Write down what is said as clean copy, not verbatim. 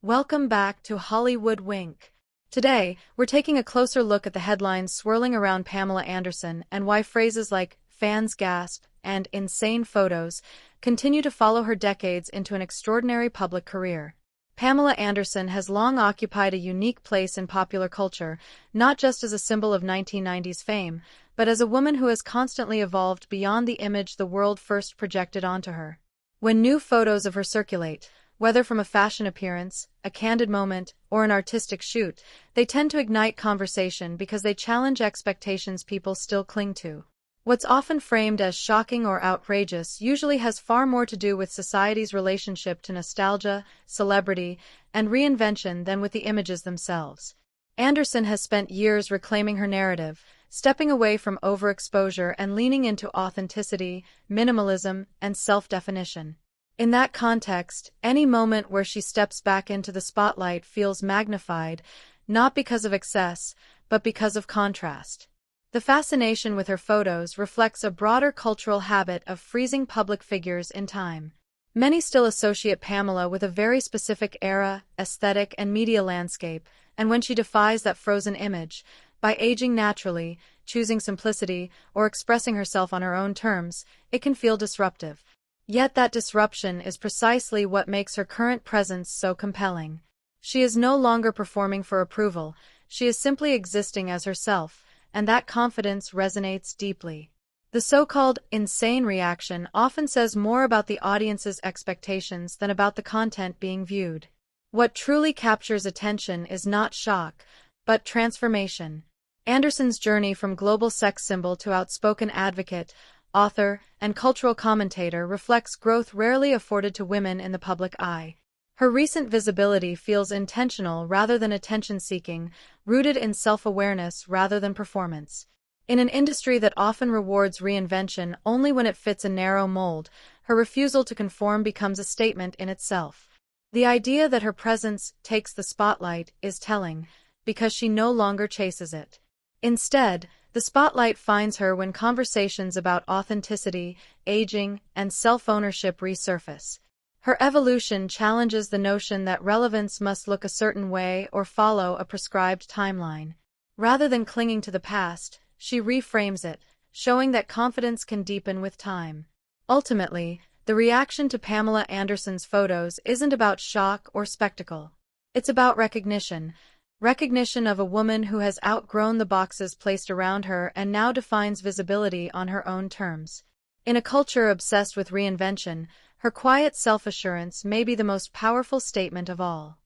Welcome back to Hollywood Wink. Today, we're taking a closer look at the headlines swirling around Pamela Anderson and why phrases like fans gasp and insane photos continue to follow her decades into an extraordinary public career. Pamela Anderson has long occupied a unique place in popular culture, not just as a symbol of 1990s fame, but as a woman who has constantly evolved beyond the image the world first projected onto her. When new photos of her circulate, whether from a fashion appearance, a candid moment, or an artistic shoot, they tend to ignite conversation because they challenge expectations people still cling to. What's often framed as shocking or outrageous usually has far more to do with society's relationship to nostalgia, celebrity, and reinvention than with the images themselves. Anderson has spent years reclaiming her narrative, stepping away from overexposure and leaning into authenticity, minimalism, and self-definition. In that context, any moment where she steps back into the spotlight feels magnified, not because of excess, but because of contrast. The fascination with her photos reflects a broader cultural habit of freezing public figures in time. Many still associate Pamela with a very specific era, aesthetic, and media landscape, and when she defies that frozen image, by aging naturally, choosing simplicity, or expressing herself on her own terms, it can feel disruptive. Yet that disruption is precisely what makes her current presence so compelling. She is no longer performing for approval, she is simply existing as herself, and that confidence resonates deeply. The so-called insane reaction often says more about the audience's expectations than about the content being viewed. What truly captures attention is not shock, but transformation. Anderson's journey from global sex symbol to outspoken advocate, author, and cultural commentator reflects growth rarely afforded to women in the public eye. Her recent visibility feels intentional rather than attention-seeking, rooted in self-awareness rather than performance. In an industry that often rewards reinvention only when it fits a narrow mold, her refusal to conform becomes a statement in itself. The idea that her presence takes the spotlight is telling, because she no longer chases it. Instead, the spotlight finds her when conversations about authenticity, aging, and self-ownership resurface. Her evolution challenges the notion that relevance must look a certain way or follow a prescribed timeline. Rather than clinging to the past, she reframes it, showing that confidence can deepen with time. Ultimately, the reaction to Pamela Anderson's photos isn't about shock or spectacle. It's about recognition of a woman who has outgrown the boxes placed around her and now defines visibility on her own terms. In a culture obsessed with reinvention, her quiet self-assurance may be the most powerful statement of all.